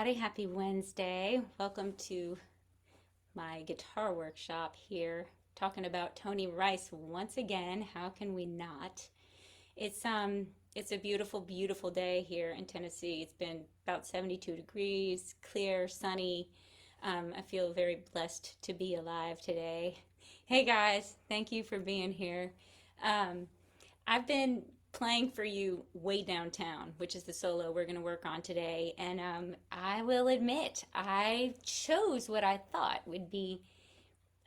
everybody. Happy Wednesday. Welcome to my guitar workshop here, talking about Tony Rice once again. How can we not? It's a beautiful, beautiful day here in Tennessee. It's been about 72 degrees, clear, sunny. I feel very blessed to be alive today. Hey guys, thank you for being here. Um, I've been playing for you Way Downtown, which is the solo we're going to work on today. And I will admit, I chose what I thought would be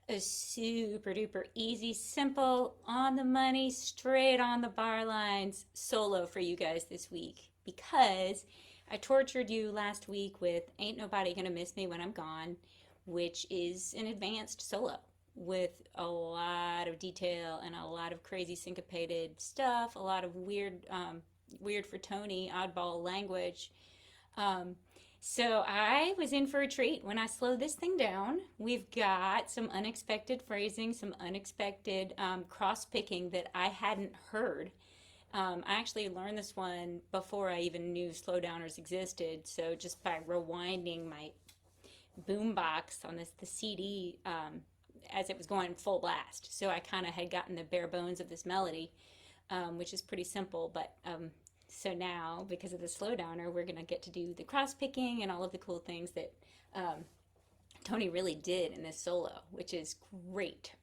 a super duper easy, simple, on the money, straight on the bar lines solo for you guys this week because I tortured you last week with Ain't Nobody Gonna Miss Me When I'm Gone, which is an advanced solo with a lot of detail and a lot of crazy syncopated stuff, a lot of weird for Tony, oddball language. Um, so I was in for a treat when I slowed this thing down. We've got some unexpected phrasing, some unexpected cross picking that I hadn't heard. I actually learned this one before I even knew slowdowners existed. So just by rewinding my boombox on the CD as it was going full blast. So I kind of had gotten the bare bones of this melody, which is pretty simple. But so now, because of the slowdowner, we're going to get to do the cross picking and all of the cool things that Tony really did in this solo, which is great.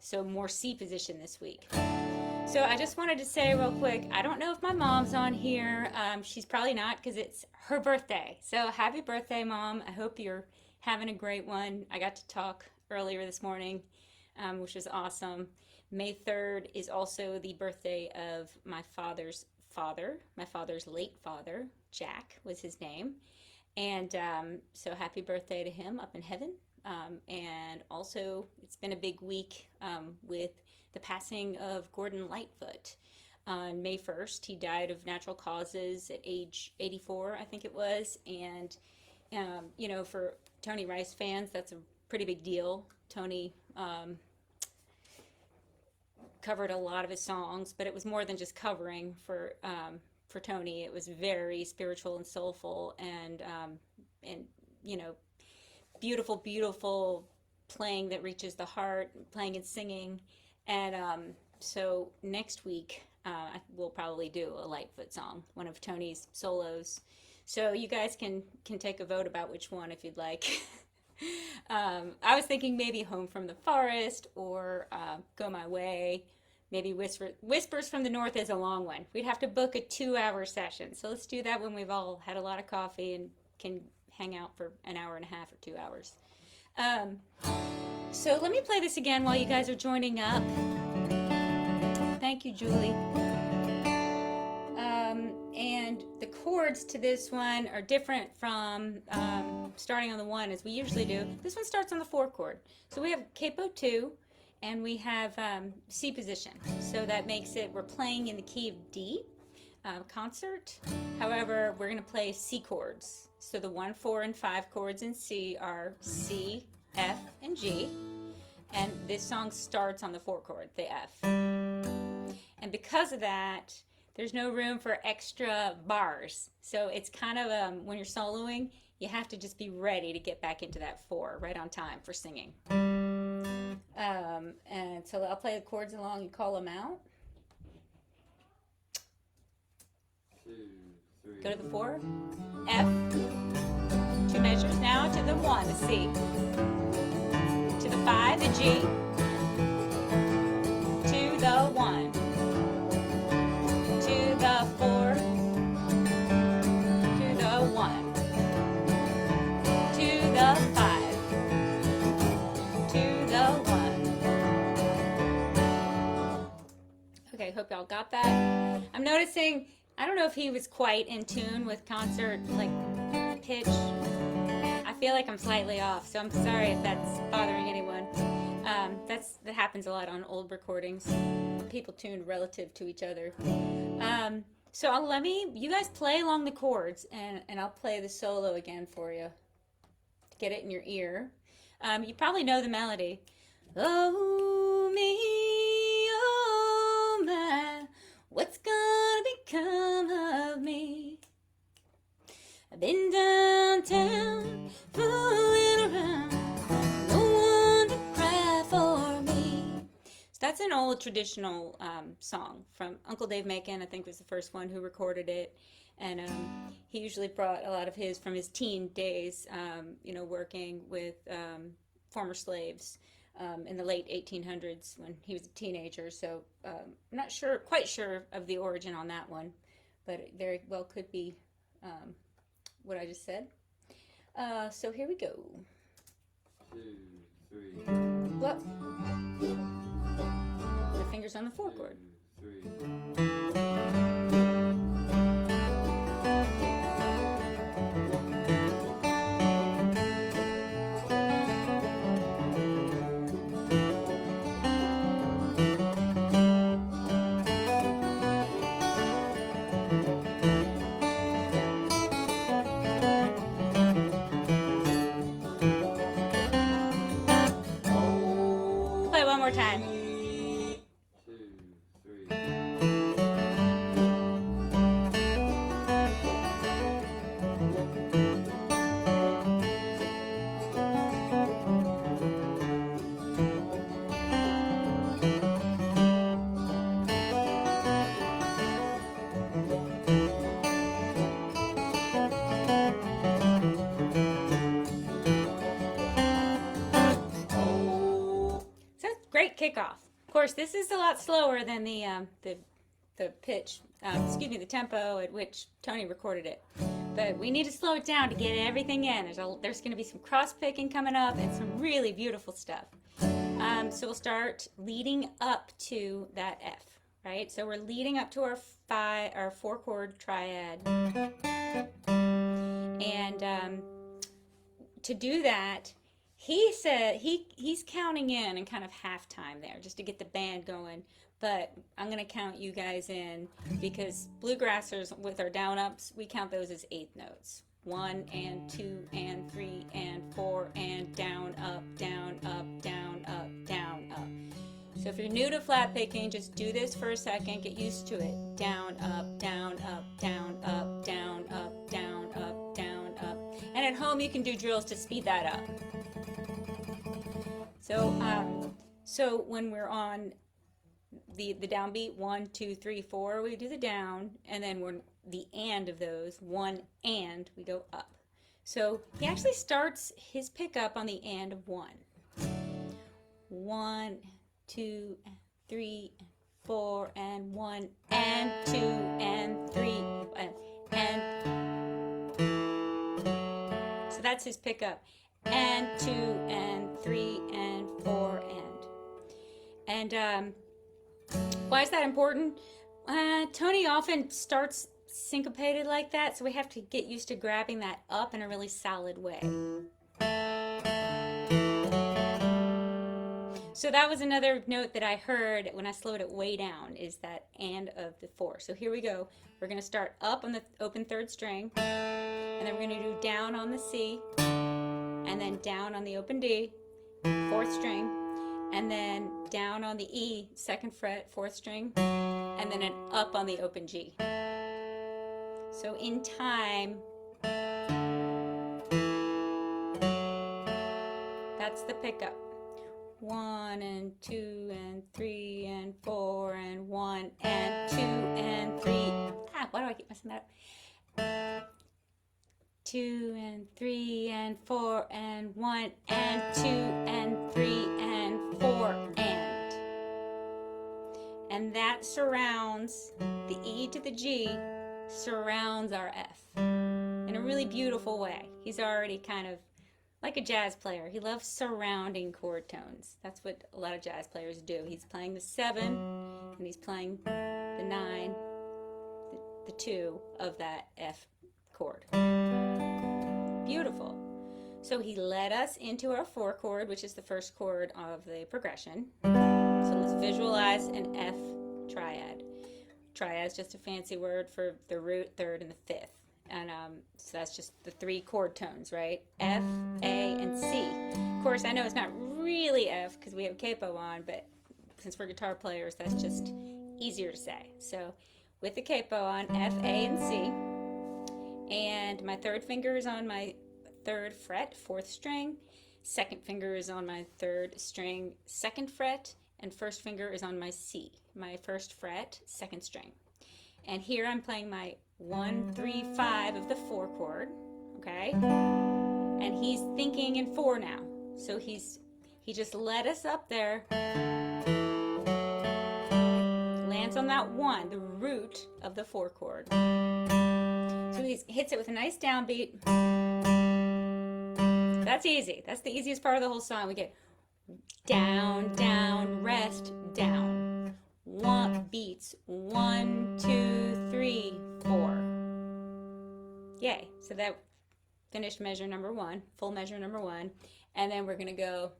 So more C position this week. So I just wanted to say real quick, I don't know if my mom's on here. She's probably not because it's her birthday. So happy birthday, Mom. I hope you're having a great one. I got to talk earlier this morning, which was awesome. May 3rd is also the birthday of my father's father. My father's late father, Jack was his name. And so happy birthday to him up in heaven. And also, it's been a big week with the passing of Gordon Lightfoot. On May 1st, he died of natural causes at age 84, I think it was. And, you know, for Tony Rice fans, that's a pretty big deal. Tony covered a lot of his songs, but it was more than just covering for Tony. It was very spiritual and soulful and you know, beautiful, beautiful playing that reaches the heart, playing and singing. And so next week, we'll probably do a Lightfoot song, one of Tony's solos. So you guys can take a vote about which one if you'd like. I was thinking maybe Home from the Forest or Go My Way. Maybe Whispers from the North is a long one. We'd have to book a 2-hour session. So let's do that when we've all had a lot of coffee and can hang out for an hour and a half or 2 hours. So let me play this again while you guys are joining up. Thank you, Julie. And the chords to this one are different from starting on the 1 as we usually do. This one starts on the 4 chord. So we have capo 2 and we have C position. So that makes it, we're playing in the key of D, concert. However, we're going to play C chords. So the 1, 4, and 5 chords in C are C, F, and G. And this song starts on the 4 chord, the F. And because of that, there's no room for extra bars. So it's kind of, when you're soloing, you have to just be ready to get back into that 4 right on time for singing. And so I'll play the chords along and call them out. 2, 3. Go to the 4, F, 2 measures. Now to the 1, the C. To the 5, the G. To the 1. To the 4. To the 1. To the 5. To the 1. Okay, hope y'all got that. I'm noticing, I don't know if he was quite in tune with concert, like, pitch. I feel like I'm slightly off, so I'm sorry if that's bothering anyone. That happens a lot on old recordings. People tuned relative to each other. So you guys play along the chords, and I'll play the solo again for you to get it in your ear. You probably know the melody. Oh me, oh my, what's gonna become of me? I've been downtown, fooling around, no one to cry for me. So that's an old traditional song from Uncle Dave Macon. I think was the first one who recorded it. And he usually brought a lot of his from his teen days, working with former slaves in the late 1800s when he was a teenager. So I'm not quite sure of the origin on that one, but it very well could be what I just said. So here we go. 2, 3. Well, the fingers on the 4-chord. 2, 3. Play one more time. 2, 3. So great kickoff. Of course, this is a lot slower than the pitch, the tempo at which Tony recorded it. But we need to slow it down to get everything in. There's going to be some cross picking coming up and some really beautiful stuff. So we'll start leading up to that F, right? So we're leading up to our 4-chord triad, and to do that, he said he's counting in kind of halftime there just to get the band going. But I'm going to count you guys in because bluegrassers with our down ups, we count those as 8th notes. 1 and 2 and 3 and 4 and down, up, down, up, down, up, down, up. So if you're new to flat picking, just do this for a second, get used to it. Down, up, down, up, down, up, down, up, down, up, down, up. And at home you can do drills to speed that up. So when we're on the downbeat 1, 2, 3, 4, we do the down, and then we're the and of those 1 and we go up. So he actually starts his pickup on the and of 1. 1, 2, 3, 4, and 1 and 2 and 3 and so that's his pickup. And 2 and 3 and 4 and why is that important? Tony often starts syncopated like that, so we have to get used to grabbing that up in a really solid way. So that was another note that I heard when I slowed it way down, is that and of the 4. So here we go. We're going to start up on the open 3rd string, and then we're going to do down on the C, and then down on the open D, 4th string, and then down on the E, 2nd fret, 4th string, and then an up on the open G. So in time, that's the pickup. 1 and 2 and 3 and 4 and 1 and 2 and 3. Why do I keep messing that up? 2 and 3 and 4 and 1 and 2 and 3 and 4 and that surrounds the E to the G, surrounds our F in a really beautiful way. He's already kind of like a jazz player. He loves surrounding chord tones. That's what a lot of jazz players do. He's playing the 7 and he's playing the 9, the 2 of that F chord. Beautiful. So he led us into our 4 chord, which is the first chord of the progression. So let's visualize an F triad. Triad is just a fancy word for the root, 3rd, and the 5th. And so that's just the 3 chord tones, right? F, A, and C. Of course, I know it's not really F because we have capo on, but since we're guitar players, that's just easier to say. So with the capo on, F, A, and C. And my third finger is on my third fret, fourth string. Second finger is on my third string, second fret. And first finger is on my C, my first fret, second string. And here I'm playing my 1, 3, 5 of the 4 chord, okay? And he's thinking in 4 now. So he just led us up there. Lands on that 1, the root of the 4 chord. So he hits it with a nice downbeat. That's easy. That's the easiest part of the whole song. We get down, down, rest, down. 1 beats. 1, 2, 3, 4. Yay. So that finished measure number 1, full measure number 1. And then we're going to go.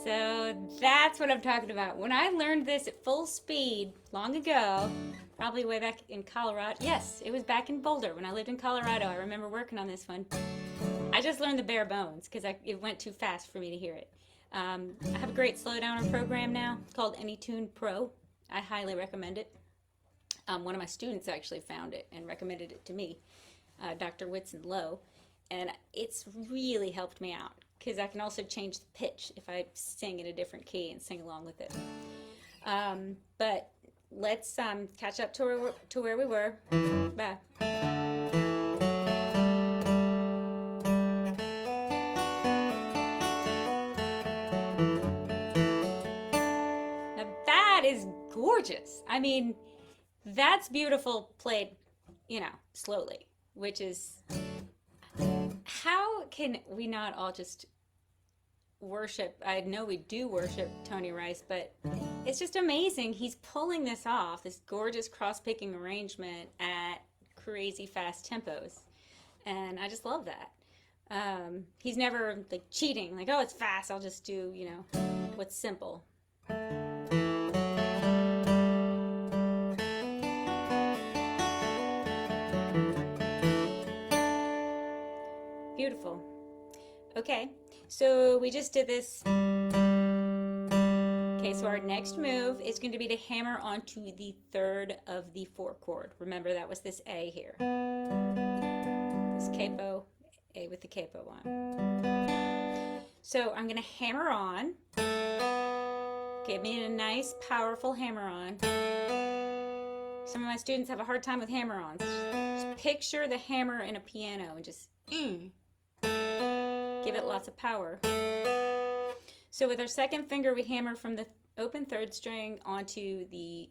So that's what I'm talking about. When I learned this at full speed long ago, probably way back in Colorado. Yes, it was back in Boulder when I lived in Colorado. I remember working on this one. I just learned the bare bones because it went too fast for me to hear it. I have a great slow downer program now called AnyTune Pro. I highly recommend it. One of my students actually found it and recommended it to me, Dr. Whitson Lowe, and it's really helped me out because I can also change the pitch if I sing in a different key and sing along with it. But let's catch up to where we were. Bye. Now that is gorgeous. I mean, that's beautiful played, slowly, which is, how can we not all just worship? I know we do worship Tony Rice, but it's just amazing. He's pulling this off, this gorgeous cross-picking arrangement at crazy fast tempos. And I just love that. He's never like cheating, like, oh, it's fast, I'll just do, what's simple. Beautiful. Okay, so we just did this. Okay, so our next move is going to be to hammer onto the third of the 4 chord. Remember, that was this A here. This capo, A with the capo on. So I'm going to hammer on. Give me a nice, powerful hammer-on. Some of my students have a hard time with hammer-ons. Just picture the hammer in a piano and just give it lots of power. So with our second finger, we hammer from the open third string onto the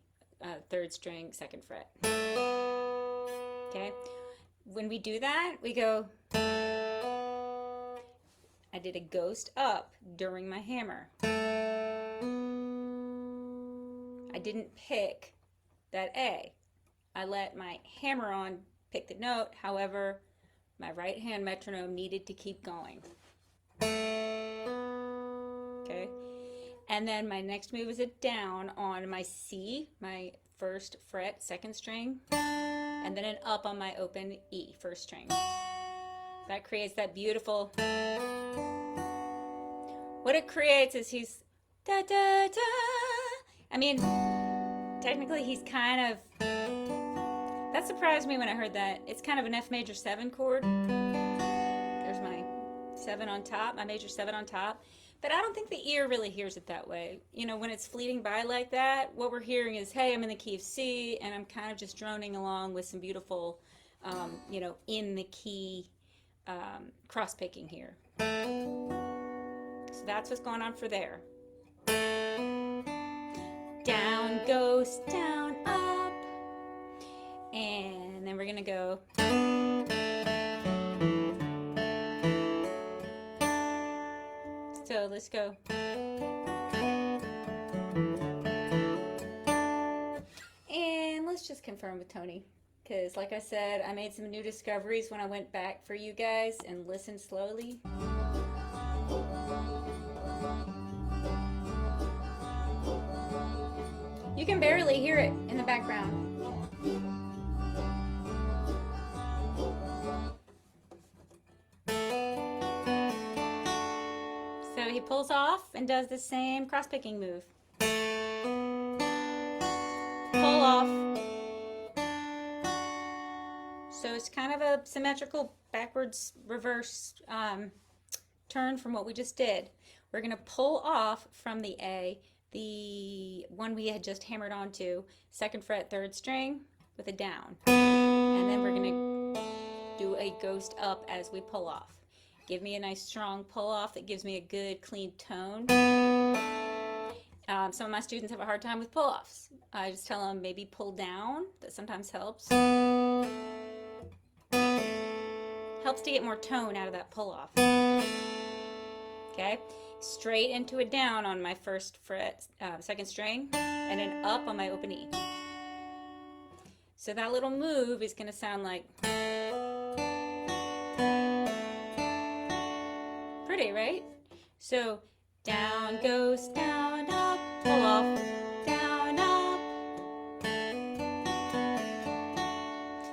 third string, second fret. Okay? When we do that, we go. I did a ghost up during my hammer. I didn't pick that A. I let my hammer-on pick the note. However, my right hand metronome needed to keep going. Okay? And then my next move is a down on my C, my first fret, second string, and then an up on my open E, first string. That creates that beautiful. What it creates is he's da da da. I mean, technically he's kind of. That surprised me when I heard that. It's kind of an F major 7 chord. There's my 7 on top, my major 7 on top. But I don't think the ear really hears it that way. When it's fleeting by like that, what we're hearing is, hey, I'm in the key of C, and I'm kind of just droning along with some beautiful, in the key cross-picking here. So that's what's going on for there. Down, goes, down, up. And then we're going to go. So let's go. And let's just confirm with Tony. Because like I said, I made some new discoveries when I went back for you guys and listened slowly. You can barely hear it in the background. So he pulls off and does the same cross-picking move. off. So it's kind of a symmetrical backwards reverse turn from what we just did. We're going to pull off from the A, the one we had just hammered onto, 2nd fret, 3rd string with a down. And then we're going to do a ghost up as we pull off. Give me a nice strong pull off that gives me a good clean tone. Some of my students have a hard time with pull offs. I just tell them maybe pull down. That sometimes helps. Helps to get more tone out of that pull off. Okay, straight into a down on my 1st fret, 2nd string, and then up on my open E. So that little move is going to sound like pretty, right? So down goes down, up, pull off, down, up.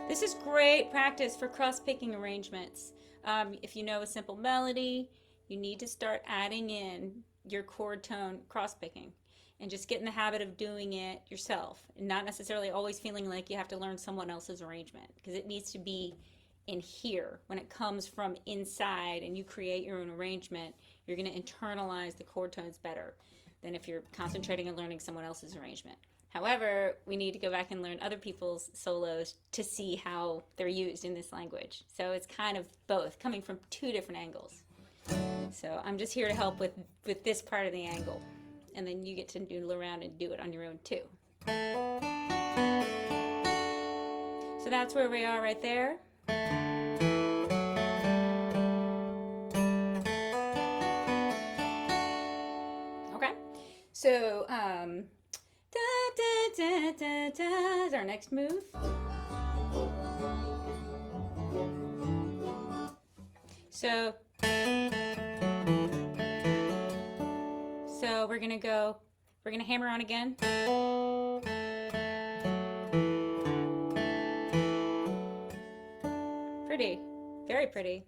This is great practice for cross-picking arrangements. If you know a simple melody, you need to start adding in your chord tone cross-picking and just get in the habit of doing it yourself and not necessarily always feeling like you have to learn someone else's arrangement, because it needs to be in here. When it comes from inside and you create your own arrangement, you're going to internalize the chord tones better than if you're concentrating on learning someone else's arrangement. However, we need to go back and learn other people's solos to see how they're used in this language. So it's kind of both, coming from 2 different angles. So I'm just here to help with this part of the angle. And then you get to noodle around and do it on your own too. So that's where we are right there. Okay. So, da, da, da, da, da, is our next move. So we're gonna hammer on again. Pretty, very pretty.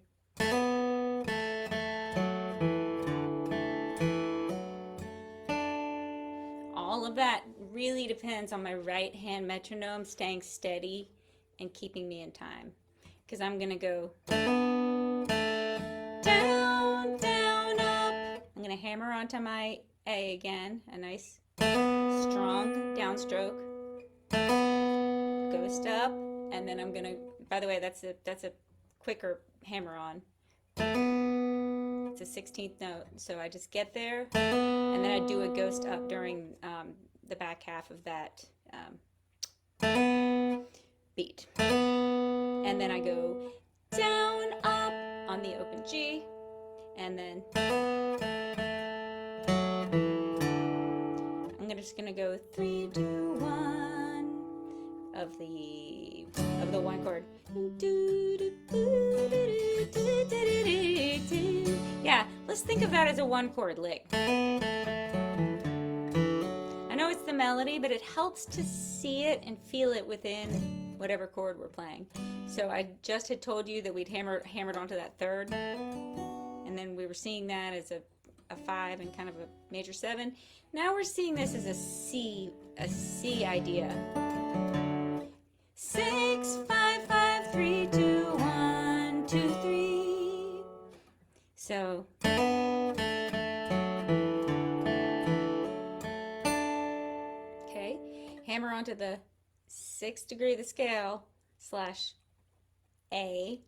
All of that really depends on my right hand metronome staying steady and keeping me in time, because I'm gonna go down, down, up. I'm gonna hammer onto my A again, a nice strong downstroke, ghost up, and then I'm gonna, by the way, that's a quicker hammer on. It's a 16th note, so I just get there, and then I do a ghost up during the back half of that beat. And then I go down, up on the open G, and then I'm just gonna go 3, 2, 1 of the 1 chord. Yeah, let's think of that as a 1 chord lick. I know it's the melody, but it helps to see it and feel it within whatever chord we're playing. So I just had told you that we'd hammered onto that 3rd, and then we were seeing that as a 5 and kind of a major 7. Now we're seeing this as a C idea. 6, 5, 5, 3, 2, 1, 2, 3. So okay, hammer onto the 6th degree of the scale /A/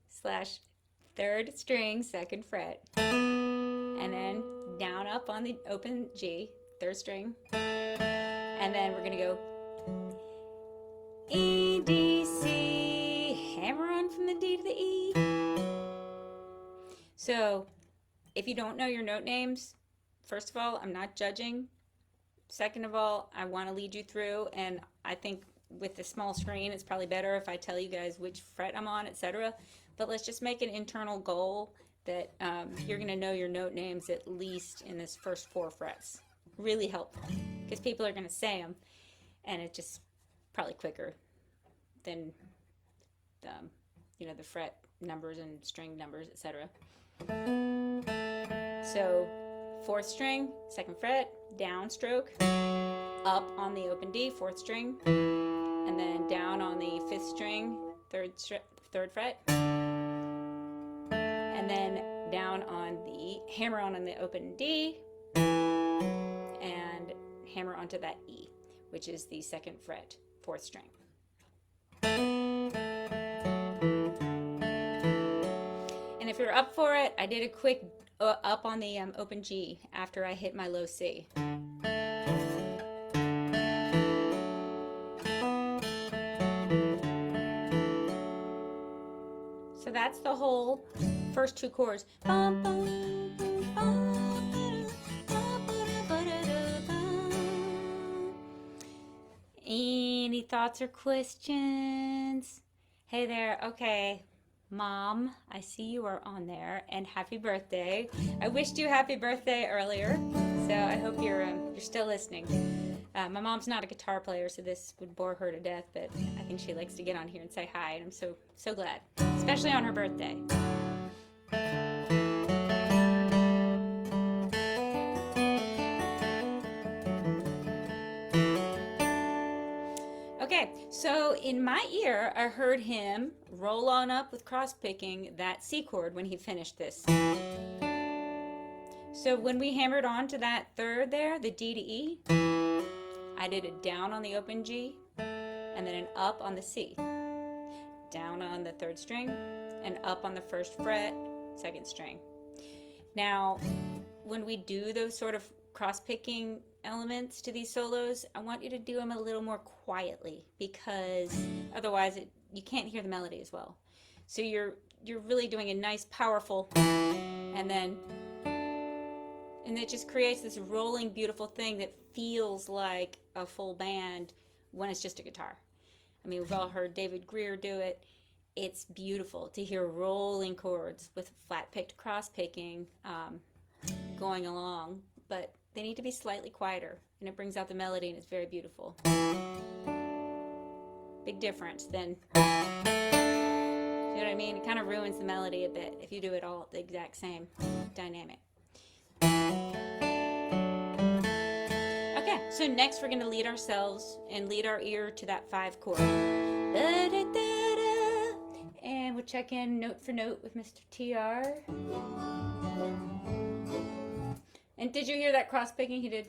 3rd string, 2nd fret, and then down up on the open G, 3rd string, and then we're gonna go E, D, C, hammer on from the D to the E. So if you don't know your note names, first of all, I'm not judging. Second of all, I want to lead you through, and I think with the small screen, it's probably better if I tell you guys which fret I'm on, etc. But let's just make an internal goal that you're going to know your note names at least in this first 4 frets. Really helpful, because people are going to say them, and it's just probably quicker than the fret numbers and string numbers, etc. So 4th string, 2nd fret, downstroke, up on the open D, 4th string, and then down on the 5th string, 3rd fret, and then down on the hammer-on the open D, and hammer onto that E, which is the 2nd fret, 4th string. And if you're up for it, I did a quick up on the open G after I hit my low C. So that's the whole first 2 chords. Any thoughts or questions? Hey there. Okay, Mom, I see you are on there, and happy birthday. I wished you happy birthday earlier, so I hope you're still listening. My mom's not a guitar player, so this would bore her to death, but I think she likes to get on here and say hi, and I'm so glad, especially on her birthday. Okay, so in my ear, I heard him roll on up with cross-picking that C chord when he finished this. So when we hammered on to that 3rd there, the D to E, I did a down on the open G, and then an up on the C. Down on the 3rd string, and up on the 1st fret, 2nd string. Now, when we do those sort of cross-picking elements to these solos, I want you to do them a little more quietly, because otherwise you can't hear the melody as well. So you're really doing a nice powerful, and it just creates this rolling beautiful thing that feels like a full band when it's just a guitar. I mean, we've all heard David Greer do it. It's beautiful to hear rolling chords with flat picked cross picking going along, but they need to be slightly quieter, and it brings out the melody, and it's very beautiful. Big difference than, you know what I mean? It kind of ruins the melody a bit if you do it all the exact same dynamic. Okay, so next we're going to lead ourselves and lead our ear to that 5 chord. And we'll check in note for note with Mr. TR. And did you hear that cross picking he did?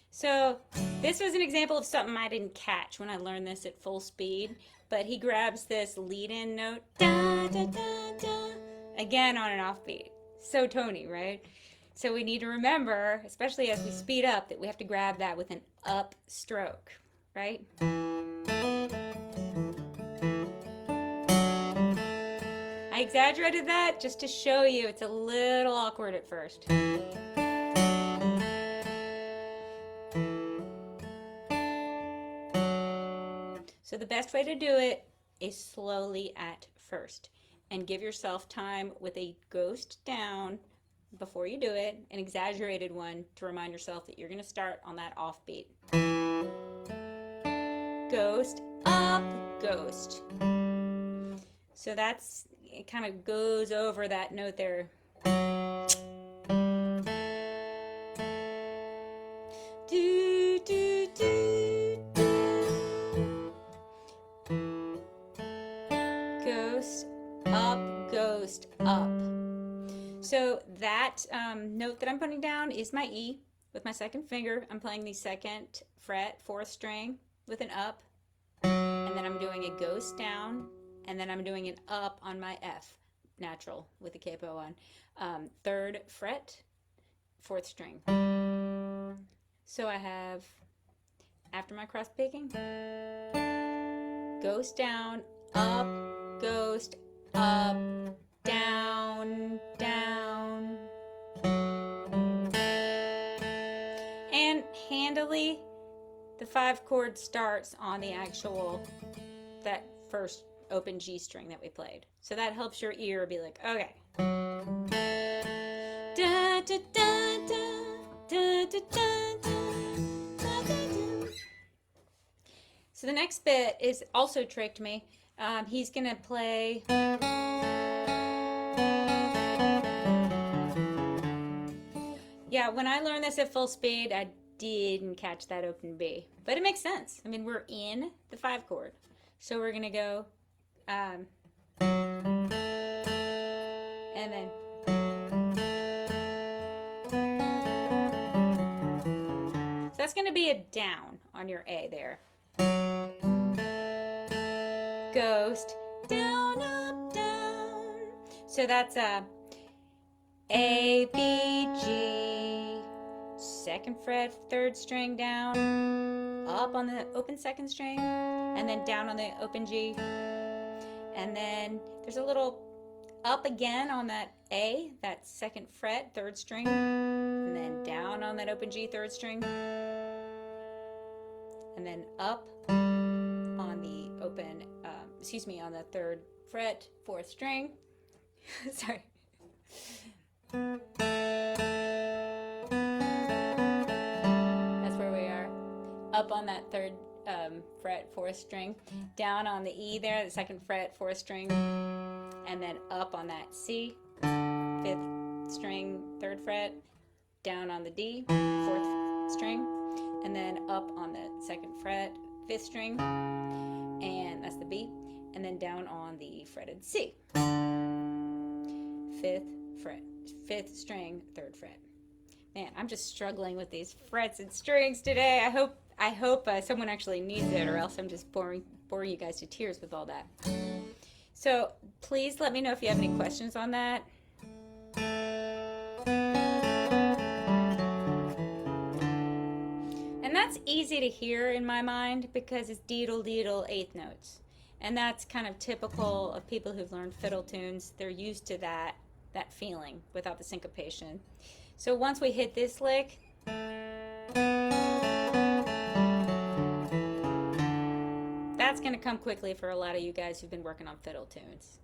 So this was an example of something I didn't catch when I learned this at full speed, but he grabs this lead-in note, da, da, da, da, again on an offbeat. So Tony, right? So we need to remember, especially as we speed up, that we have to grab that with an up stroke, right? I exaggerated that just to show you it's a little awkward at first. So the best way to do it is slowly at first, and give yourself time with a ghost down before you do it, an exaggerated one to remind yourself that you're going to start on that offbeat. Ghost, up, ghost. So that's, it kind of goes over that note there. Do, do, do, do. Ghost, up, ghost, up. So that note that I'm putting down is my E with my 2nd finger. I'm playing the 2nd fret, 4th string with an up, and then I'm doing a ghost down, and then I'm doing an up on my F, natural with a capo on, 3rd fret, 4th string. So I have, after my cross picking, ghost down, up, ghost, up, down, down. And handily, the 5 chord starts on the actual, that first open G string that we played. So that helps your ear be like, okay. Da, da, da, da, da, da, da, da, da, da. So the next bit is also tricked me. He's gonna play Yeah, when I learned this at full speed, I didn't catch that open B. But it makes sense. I mean, we're in the 5-chord. So we're going to go, and then, so that's going to be a down on your A there. Ghost, down, up, down. So that's a B, G, 2nd fret, 3rd string down, up on the open 2nd string, and then down on the open G. And then there's a little up again on that A, that 2nd fret, 3rd string, and then down on that open G, 3rd string, and then up on the open, on the 3rd fret, 4th string. Sorry. That's where we are. Up on that 3rd fret, 4th string, down on the E there, the 2nd fret, 4th string, and then up on that C, 5th string, 3rd fret, down on the D, 4th string, and then up on the 2nd fret, 5th string, and that's the B, and then down on the fretted C, 5th fret, 5th string, 3rd fret. Man, I'm just struggling with these frets and strings today. I hope someone actually needs it, or else I'm just boring you guys to tears with all that. So please let me know if you have any questions on that. And that's easy to hear in my mind because it's deedle deedle 8th notes. And that's kind of typical of people who've learned fiddle tunes. They're used to that feeling without the syncopation. So once we hit this lick, that's going to come quickly for a lot of you guys who've been working on fiddle tunes.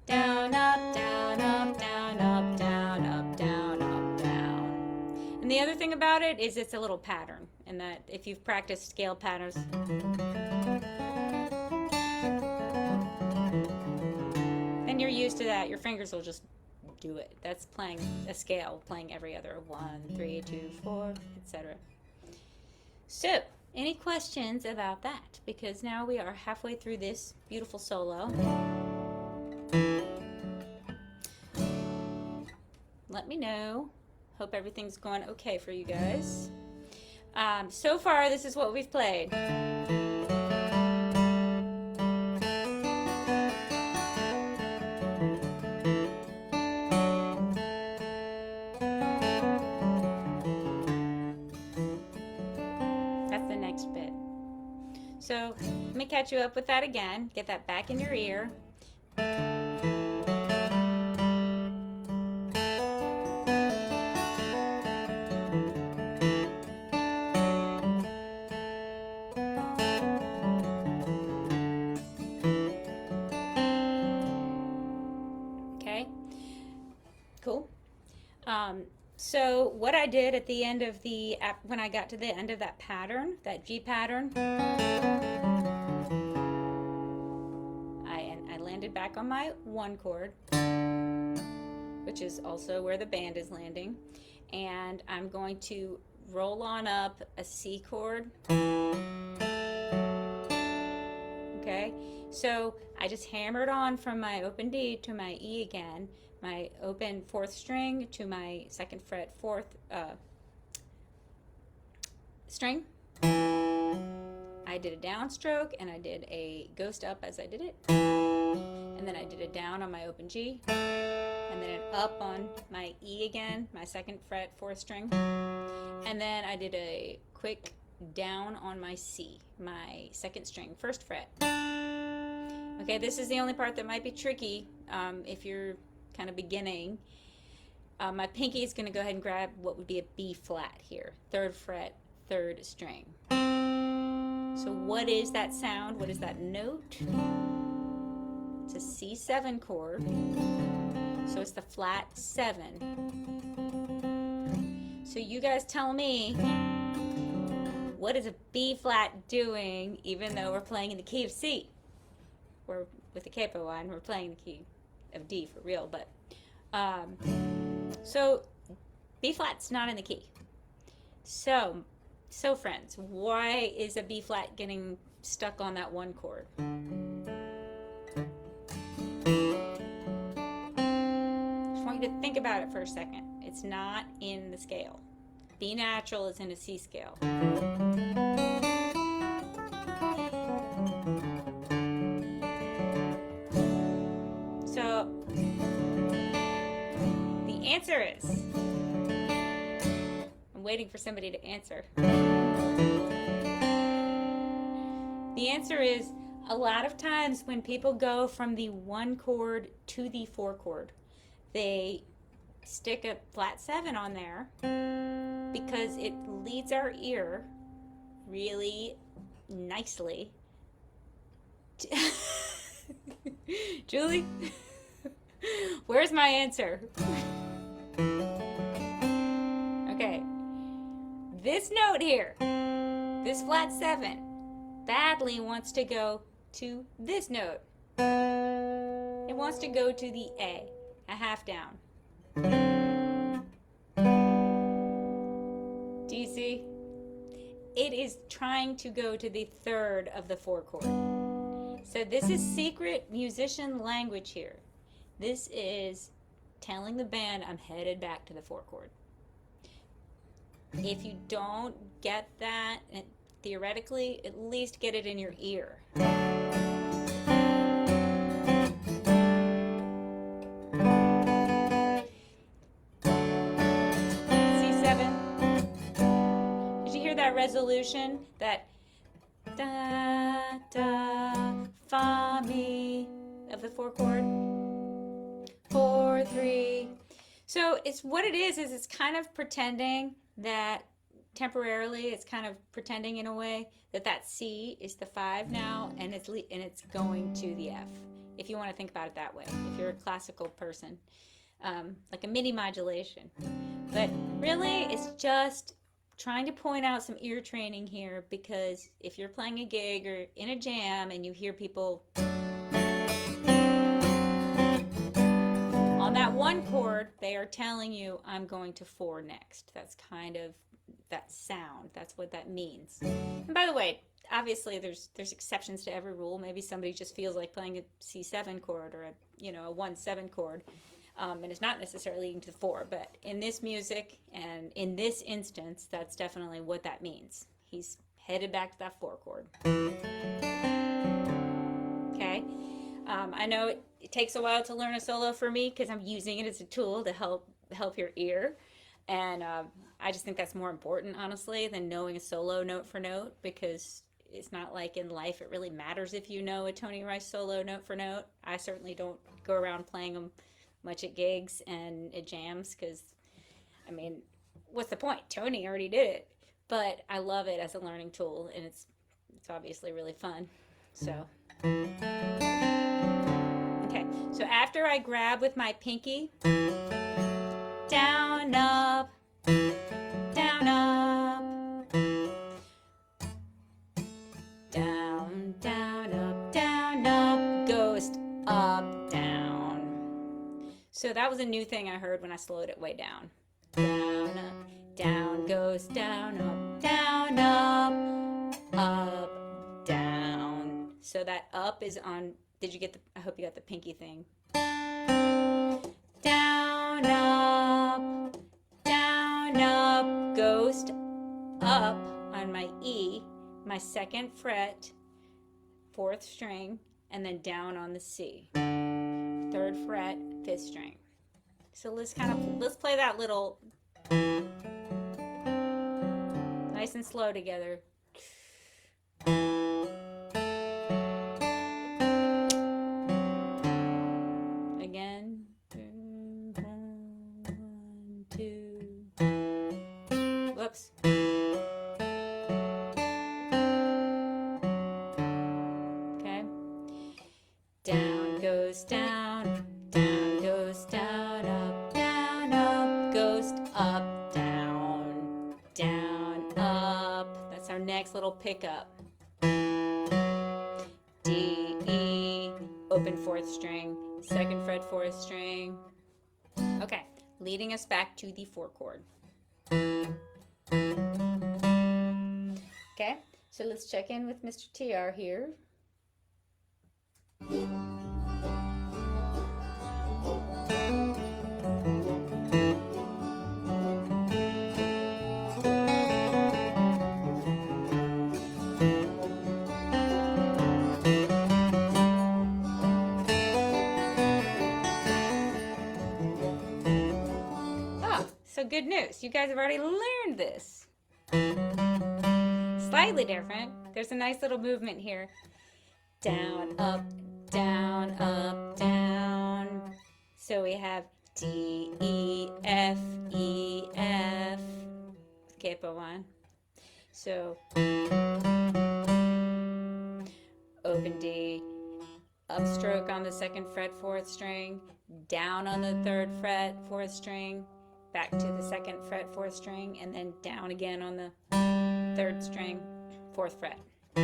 Down, up, down, up, down, up, down, up, down, up, down. And the other thing about it is it's a little pattern, and that if you've practiced scale patterns, then you're used to that. Your fingers will just do it. That's playing a scale, playing every other 1, 3, 2, 4, etc. So, any questions about that? Because now we are halfway through this beautiful solo. Let me know. Hope everything's going okay for you guys. So far, this is what we've played. So let me catch you up with that again. Get that back in your ear. Okay, cool. So what I did at the end of when I got to the end of that pattern, that G pattern, I landed back on my 1 chord, which is also where the band is landing, and I'm going to roll on up a C chord. Okay, so I just hammered on from my open D to my E again, my open 4th string to my 2nd fret 4th string. I did a downstroke and I did a ghost up as I did it, and then I did a down on my open G, and then an up on my E again, my 2nd fret 4th string, and then I did a quick down on my C, my 2nd string 1st fret. Okay, this is the only part that might be tricky if you're kind of beginning. My pinky is going to go ahead and grab what would be a B flat here, 3rd fret, 3rd string. So what is that sound? What is that note? It's a C7 chord. So it's the flat 7. So you guys tell me, what is a B flat doing even though we're playing in the key of C? We're with the capo on, we're playing the key of D for real, but so B flat's not in the key. So friends, why is a B flat getting stuck on that one chord? Just want you to think about it for a second. It's not in the scale. B natural is in a C scale. So the answer is, I'm waiting for somebody to answer. The answer is, a lot of times when people go from the 1 chord to the 4 chord, they stick a flat 7 on there because it leads our ear really nicely. Julie, where's my answer? Okay, this note here, this flat 7, badly wants to go to this note. It wants to go to the A, a half down. Do you see? It is trying to go to the 3rd of the 4 chord. So this is secret musician language here. This is telling the band I'm headed back to the 4 chord. If you don't get that, theoretically, at least get it in your ear. C7. Did you hear that resolution? That da, da, fa, mi of the 4 chord? 4, 3. So it's what it is it's kind of pretending that temporarily, it's kind of pretending in a way that that C is the 5 now, and it's going to the F. If you want to think about it that way, if you're a classical person, like a mini modulation. But really, it's just trying to point out some ear training here, because if you're playing a gig or in a jam and you hear people on that 1 chord, they are telling you, I'm going to 4 next. That's kind of that sound. That's what that means. And by the way, obviously there's exceptions to every rule. Maybe somebody just feels like playing a C7 chord or a 1-7 chord, and it's not necessarily leading to 4. But in this music and in this instance, that's definitely what that means. He's headed back to that 4 chord. Okay. I know it takes a while to learn a solo for me because I'm using it as a tool to help your ear, and I just think that's more important, honestly, than knowing a solo note for note, because it's not like in life it really matters if you know a Tony Rice solo note for note. I certainly don't go around playing them much at gigs and at jams, because, I mean, what's the point? Tony already did it. But I love it as a learning tool, and it's obviously really fun. So, okay, so after I grab with my pinky, down, up, down, up, down, down, up, ghost, up, down. So that was a new thing I heard when I slowed it way down. Down, up, down, ghost, down, up, down. So that up is on, did you get the, I hope you got the pinky thing. Down, up, ghost, up on my E, my 2nd fret, 4th string, and then down on the C, 3rd fret, 5th string. So let's play that little nice and slow together. Again. 1, 2. Whoops. Okay. Down goes down, down goes down, up, ghost, up, down, up. That's our next little pickup. D, E, open 4th string, 2nd fret, 4th string. Okay, leading us back to the 4-chord. Okay, so let's check in with Mr. TR here. So good news, you guys have already learned this. Slightly different. There's a nice little movement here. Down, up, down, up, down. So we have D, E, F, E, F. Capo one. So open D, upstroke on the 2nd fret, 4th string, down on the 3rd fret, 4th string, back to the 2nd fret, 4th string, and then down again on the 3rd string, 4th fret. So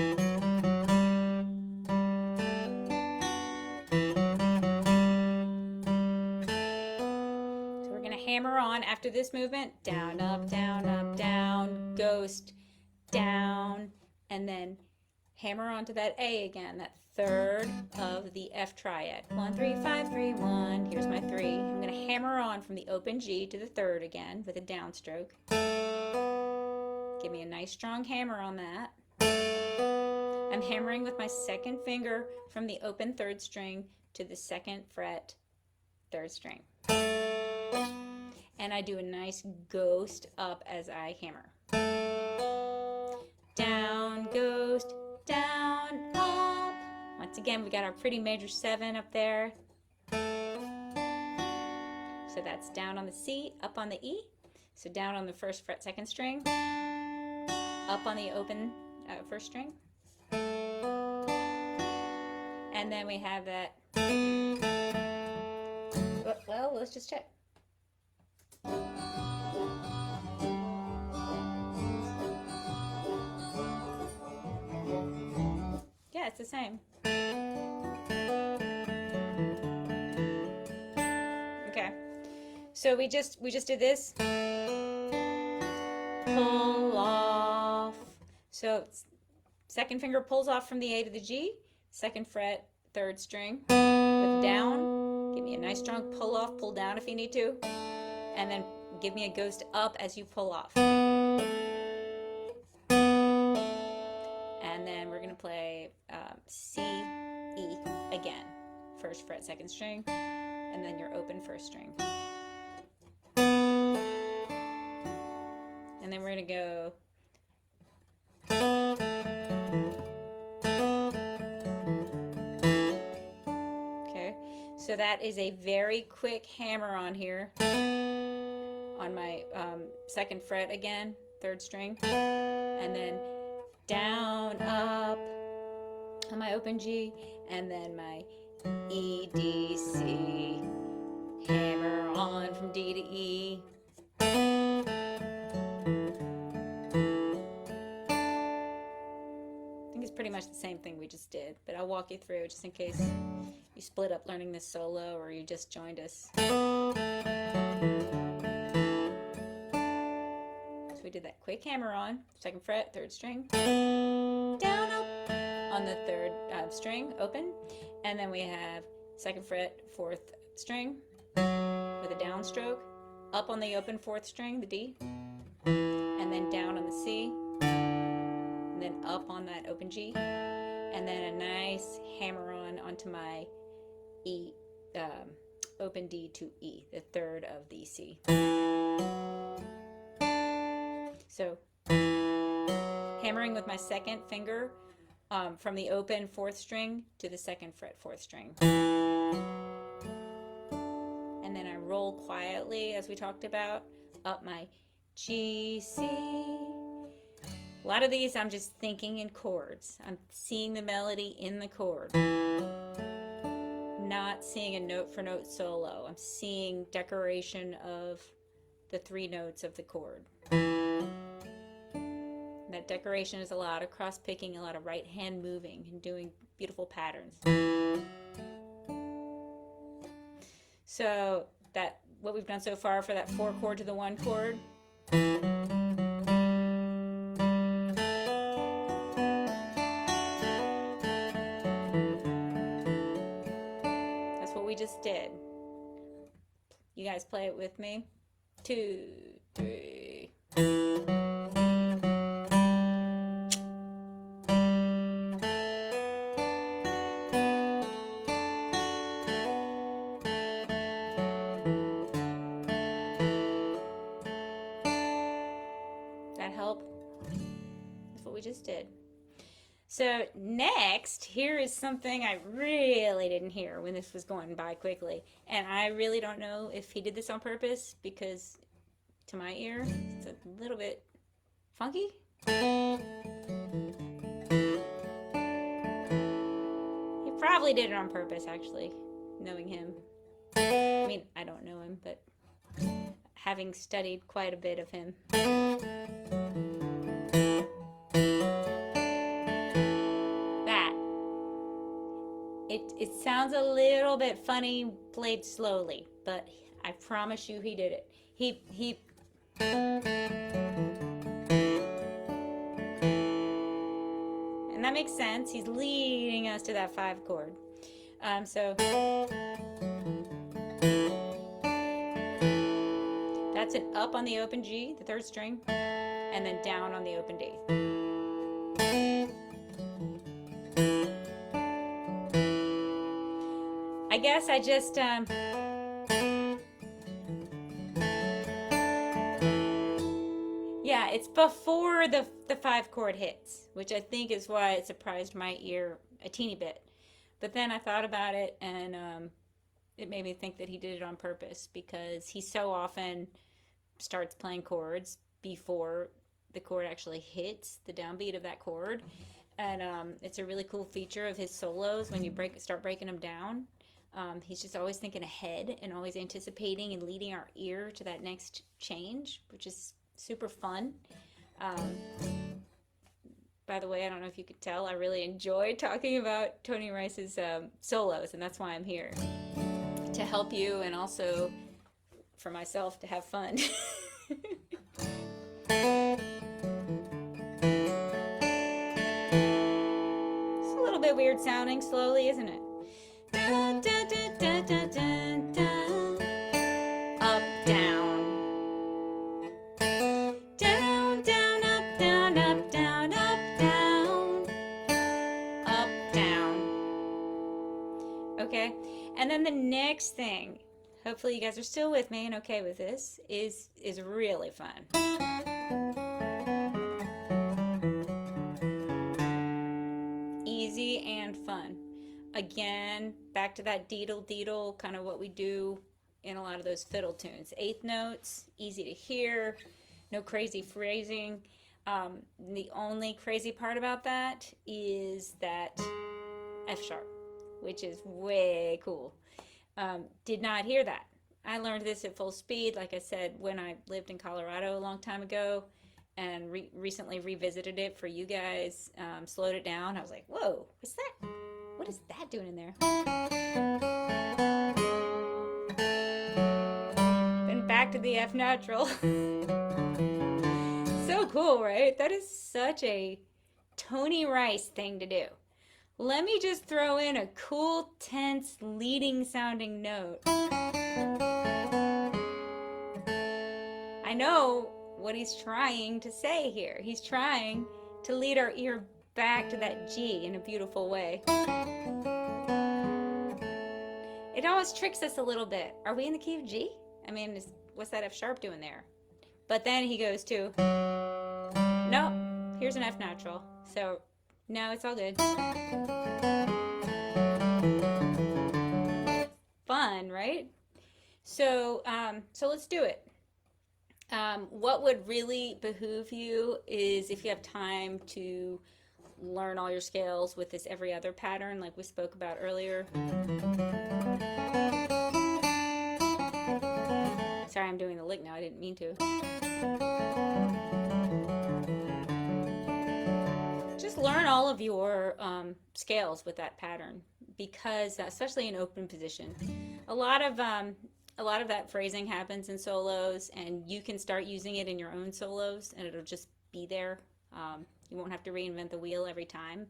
we're going to hammer on after this movement, down, up, down, ghost, down, and then hammer onto that A again, that 3rd of the F triad. 1, 3, 5, 3, 1. Here's my 3. I'm going to hammer on from the open G to the 3rd again with a downstroke. Give me a nice strong hammer on that. I'm hammering with my 2nd finger from the open 3rd string to the 2nd fret, 3rd string. And I do a nice ghost up as I hammer. Down, ghost, down, up. Once again, we got our pretty major 7 up there. So that's down on the C, up on the E. So down on the 1st fret, 2nd string, up on the open 1st string. And then we have that. Well, let's just check. Yeah, it's the same. Okay. So we just did this. Pull off. So 2nd finger pulls off from the A to the G, 2nd fret, 3rd string with down. Give me a nice strong pull off, pull down if you need to, and then give me a ghost up as you pull off. And then we're going to play C, E again. 1st fret, 2nd string, and then your open 1st string. And then we're going to go. Okay, so that is a very quick hammer on here on my 2nd fret again, 3rd string, and then down, up on my open G, and then my E, D, C, hammer on from D to E. I think it's pretty much the same thing we just did, but I'll walk you through just in case you split up learning this solo or you just joined us. We did that quick hammer on 2nd fret, 3rd string, down, up on the 3rd string, open, and then we have 2nd fret, 4th string with a downstroke, up on the open 4th string, the D, and then down on the C, and then up on that open G, and then a nice hammer on onto my E, open D to E, the 3rd of the C. So, hammering with my 2nd finger from the open 4th string to the 2nd fret 4th string. And then I roll quietly, as we talked about, up my G, C. A lot of these I'm just thinking in chords. I'm seeing the melody in the chord. Not seeing a note for note solo. I'm seeing decoration of the 3 notes of the chord. That decoration is a lot of cross picking, a lot of right hand moving and doing beautiful patterns. So that what we've done so far for that 4-chord to the 1-chord. That's what we just did. You guys play it with me. 2, 3. That help? That's what we just did. So next, here is something I really didn't hear when this was going by quickly. And I really don't know if he did this on purpose, because to my ear, it's a little bit funky. He probably did it on purpose, actually, knowing him. I mean, I don't know him, but having studied quite a bit of him. It sounds a little bit funny played slowly, but I promise you he did it. He and that makes sense. He's leading us to that 5-chord. So that's an up on the open G, the 3rd string, and then down on the open D. I guess I just yeah, it's before the 5-chord hits, which I think is why it surprised my ear a teeny bit. But then I thought about it, and it made me think that he did it on purpose, because he so often starts playing chords before the chord actually hits the downbeat of that chord. And it's a really cool feature of his solos when you start breaking them down. He's just always thinking ahead and always anticipating and leading our ear to that next change, which is super fun. By the way, I don't know if you could tell, I really enjoy talking about Tony Rice's solos, and that's why I'm here, to help you and also for myself to have fun. It's a little bit weird sounding slowly, isn't it? Dun, dun, dun, dun, dun, dun, dun. Up, down. Down, down, up, down, up, down, up, down. Up, down. Okay, and then the next thing, hopefully you guys are still with me and okay with this, is really fun. Easy and fun. Again, back to that deedle, kind of what we do in a lot of those fiddle tunes. 8th notes, easy to hear, no crazy phrasing. The only crazy part about that is that F sharp, which is way cool. Did not hear that. I learned this at full speed, like I said, when I lived in Colorado a long time ago, and recently revisited it for you guys, slowed it down. I was like, whoa, what's that? What is that doing in there? Then back to the F natural. So cool, right? That is such a Tony Rice thing to do. Let me just throw in a cool, tense, leading sounding note. I know what he's trying to say here. He's trying to lead our ear back to that G in a beautiful way. It always tricks us a little bit. Are we in the key of G? I mean, what's that F sharp doing there? But then he goes to, no, here's an F natural. So, no, it's all good. Fun, right? So let's do it. What would really behoove you is if you have time to learn all your scales with this every other pattern like we spoke about earlier. Sorry, I'm doing the lick now. I didn't mean to. Just learn all of your scales with that pattern, because especially in open position, a lot of a lot of that phrasing happens in solos, and you can start using it in your own solos, and it'll just be there. You won't have to reinvent the wheel every time.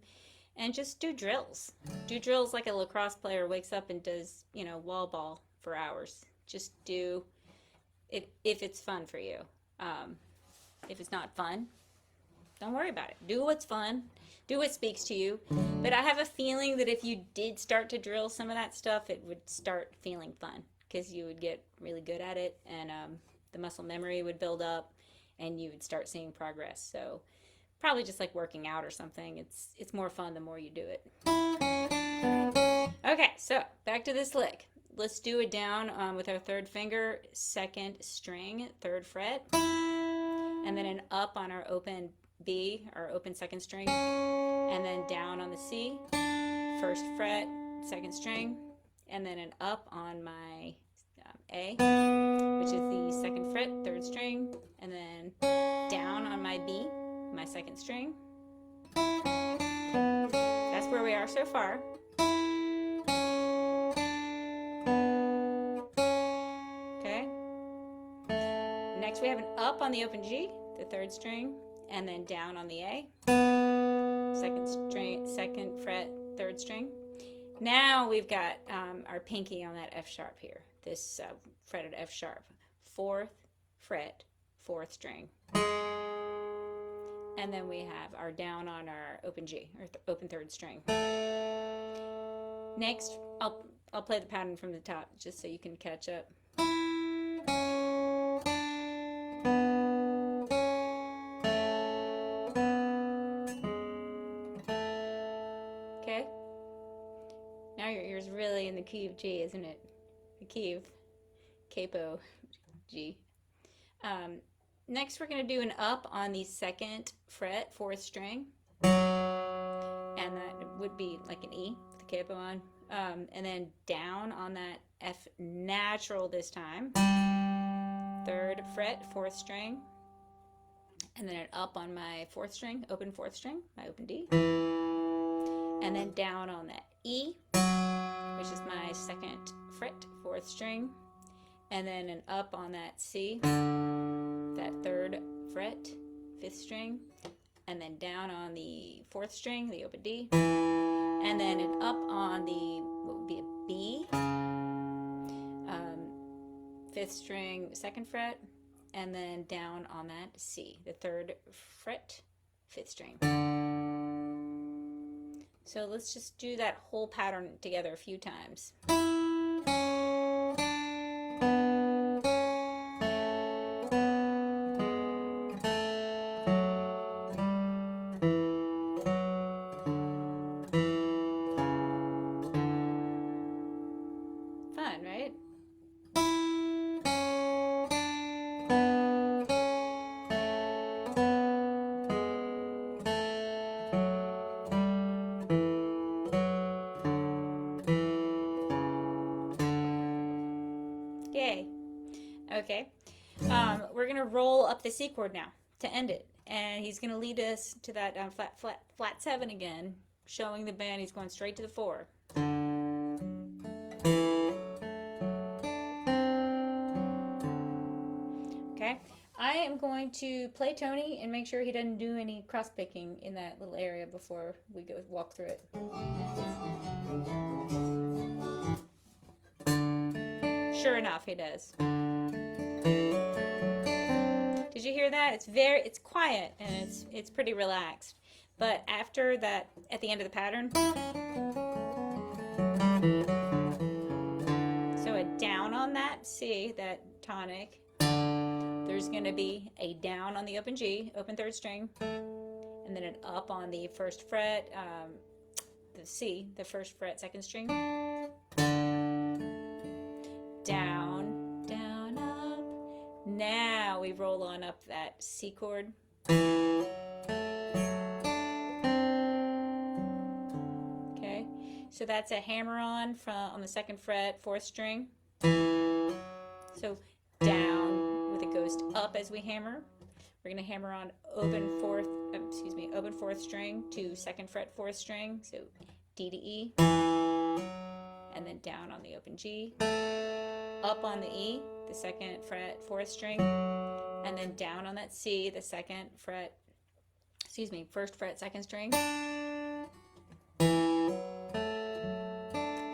And just do drills. Do drills like a lacrosse player wakes up and does, you know, wall ball for hours. Just do it if it's fun for you. If it's not fun, don't worry about it. Do what's fun. Do what speaks to you. But I have a feeling that if you did start to drill some of that stuff, it would start feeling fun because you would get really good at it, and the muscle memory would build up, and you would start seeing progress. So probably just like working out or something. It's more fun the more you do it. Okay, so back to this lick. Let's do it down with our third finger, second string, third fret, and then an up on our open B, our open second string, and then down on the C, first fret, second string, and then an up on my A, which is the second fret, third string, and then down on my B, my second string. That's where we are so far. Okay. Next we have an up on the open G, the third string, and then down on the A, second string, second fret, third string. Now we've got our pinky on that F sharp here, this fretted F sharp, fourth fret, fourth string. And then we have our down on our open G, or open third string. Next, I'll play the pattern from the top just so you can catch up. Okay? Now your ear's really in the key of G, isn't it? The key of capo G. Next we're going to do an up on the second fret, fourth string, and that would be like an E with the capo on, and then down on that F natural this time, third fret, fourth string, and then an up on my fourth string, open fourth string, my open D, and then down on that E, which is my second fret, fourth string, and then an up on that C, that third fret, fifth string, and then down on the fourth string, the open D, and then an up on the, what would be a B, fifth string, second fret, and then down on that C, the third fret, fifth string. So let's just do that whole pattern together a few times. Fun, right? Yay. Okay. We're going to roll up the C chord now to end it. And he's going to lead us to that flat 7 again, showing the band he's going straight to the 4. Okay. I am going to play Tony and make sure he doesn't do any cross picking in that little area before we go walk through it. Sure enough, he does. Did you hear that? It's quiet and it's pretty relaxed. But after that, at the end of the pattern, so a down on that C, that tonic, there's going to be a down on the open G, open third string, and then an up on the first fret, the C, the first fret, second string, down, down, up. Now we roll on up that C chord. Okay, so that's a hammer-on on the second fret, fourth string. So down with a ghost up as we hammer. We're going to hammer on open fourth string to second fret, fourth string, so D to E, and then down on the open G, up on the E, the 2nd fret, 4th string, and then down on that C, the 2nd fret, 1st fret, 2nd string.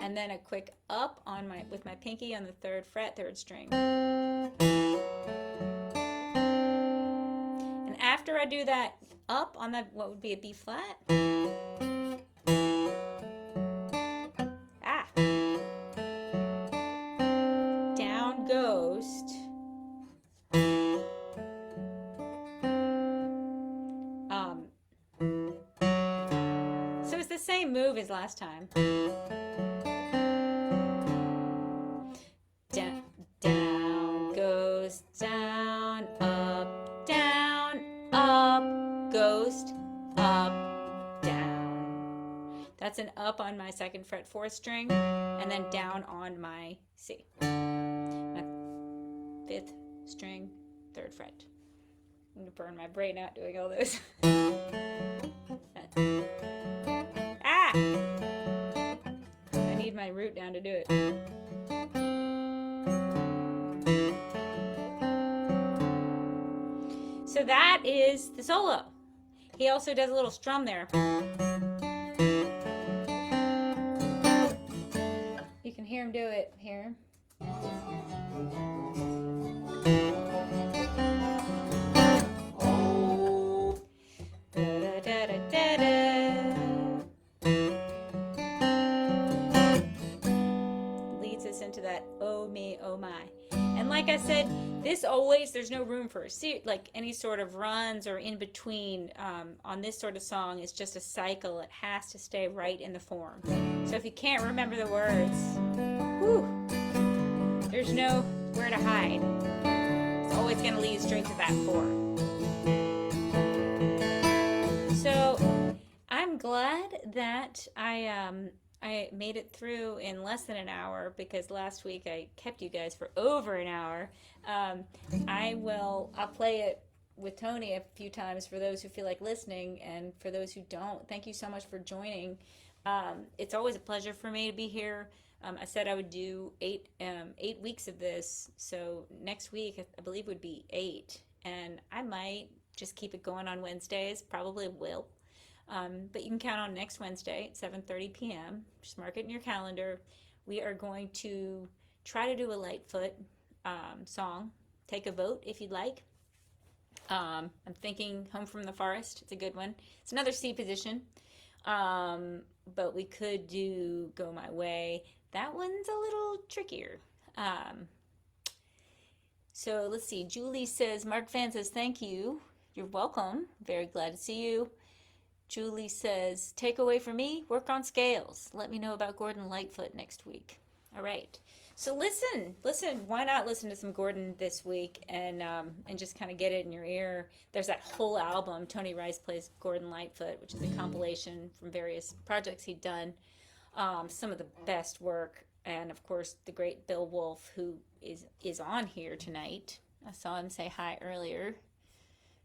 And then a quick up on with my pinky on the 3rd fret, 3rd string. And after I do that up on that, what would be a B flat? Down ghost. So it's the same move as last time. Down goes down, up, ghost, up, down. That's an up on my 2nd fret, 4th string, and then down on my C. My 5th string, 3rd fret. I'm gonna burn my brain out doing all this. I need my root down to do it. So that is the solo. He also does a little strum there. You can hear him do it here. Leads us into that oh me, oh my. And like I said, there's no room for like any sort of runs or in between on this sort of song. It's just a cycle. It has to stay right in the form. So if you can't remember the words, there's nowhere to hide. It's always going to lead straight to that 4. So I'm glad that I made it through in less than an hour, because last week I kept you guys for over an hour. I'll play it with Tony a few times for those who feel like listening, and for those who don't, thank you so much for joining. It's always a pleasure for me to be here. I said I would do 8 weeks of this, so next week I believe would be 8, and I might just keep it going on Wednesdays, probably will. But you can count on next Wednesday at 7:30 p.m. Just mark it in your calendar. We are going to try to do a Lightfoot song. Take a vote if you'd like. I'm thinking Home from the Forest. It's a good one. It's another C position. But we could do Go My Way. That one's a little trickier. So let's see. Julie says, Mark Van says, thank you. You're welcome. Very glad to see you. Julie says, takeaway for me, work on scales. Let me know about Gordon Lightfoot next week. All right. So listen. Why not listen to some Gordon this week and just kind of get it in your ear. There's that whole album, Tony Rice Plays Gordon Lightfoot, which is a compilation from various projects he'd done. Some of the best work. And, of course, the great Bill Wolf, who is on here tonight. I saw him say hi earlier.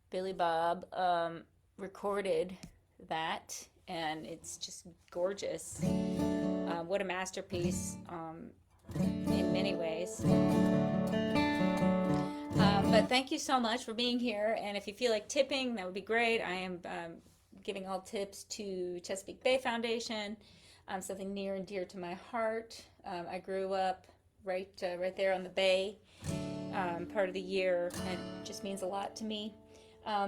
Billy Bob recorded that, and it's just gorgeous. What a masterpiece in many ways. But thank you so much for being here, and if you feel like tipping, that would be great. I am giving all tips to Chesapeake Bay Foundation, something near and dear to my heart. I grew up right there on the bay part of the year, and it just means a lot to me.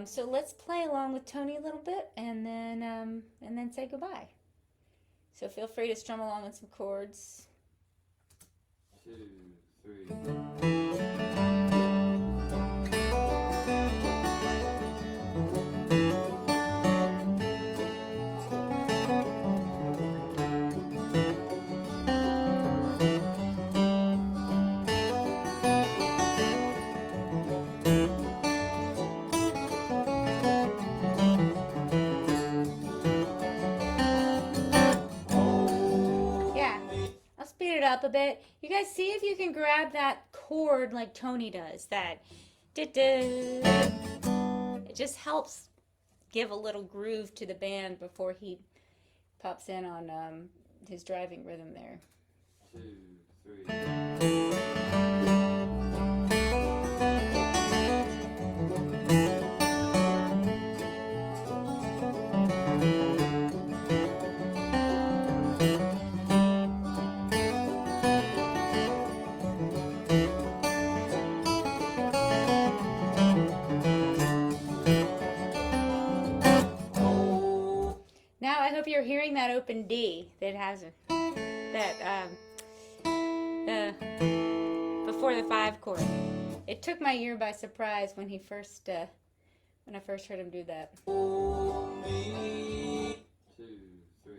So let's play along with Tony a little bit, and then say goodbye. So feel free to strum along on some chords. 2, 3. Up a bit. You guys see if you can grab that chord like Tony does. That it just helps give a little groove to the band before he pops in on his driving rhythm there. 2, 3. hearing that open D that has the before the 5-chord. It took my ear by surprise when I first heard him do that. 2, 3.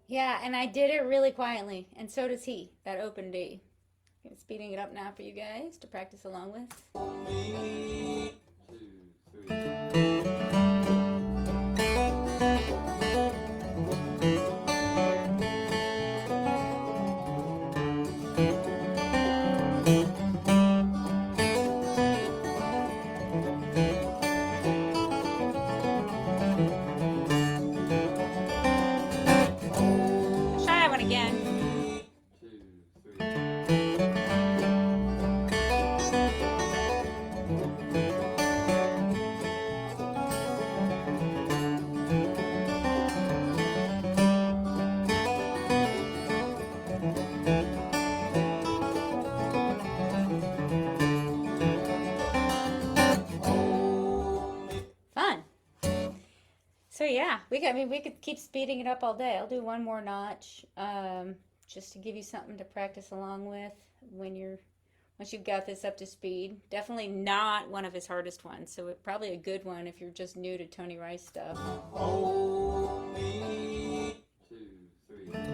Yeah, and I did it really quietly, and so does he, that open D. I'm speeding it up now for you guys to practice along with. 2, 3. Try that one again. 2, 3. Fun. So yeah, we could keep speeding it up all day. I'll do one more notch, just to give you something to practice along with once you've got this up to speed. Definitely not one of his hardest ones, so probably a good one if you're just new to Tony Rice stuff. 2, 3.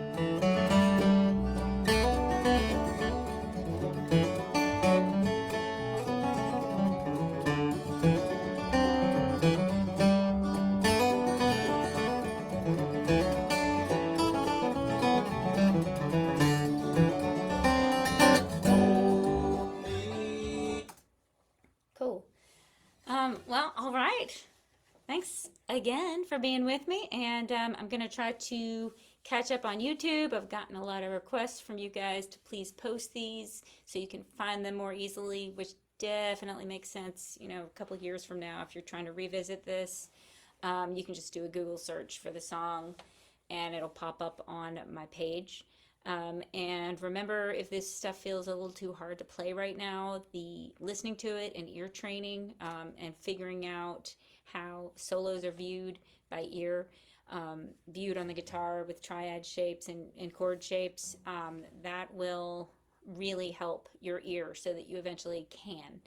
Cool. Well, all right. Thanks again for being with me, and I'm going to try to catch up on YouTube. I've gotten a lot of requests from you guys to please post these so you can find them more easily, which definitely makes sense, a couple years from now if you're trying to revisit this. You can just do a Google search for the song, and it'll pop up on my page. And remember, if this stuff feels a little too hard to play right now, the listening to it and ear training, and figuring out how solos are viewed by ear, viewed on the guitar with triad shapes and chord shapes, that will really help your ear so that you eventually can.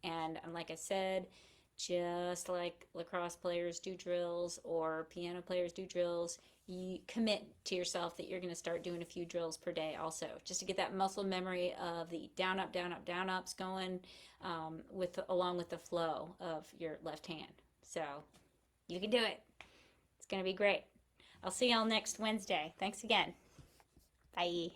And like I said, just like lacrosse players do drills or piano players do drills, you commit to yourself that you're going to start doing a few drills per day also, just to get that muscle memory of the down up down up down ups going, along with the flow of your left hand. So you can do it. It's going to be great. I'll see y'all next Wednesday. Thanks again. Bye.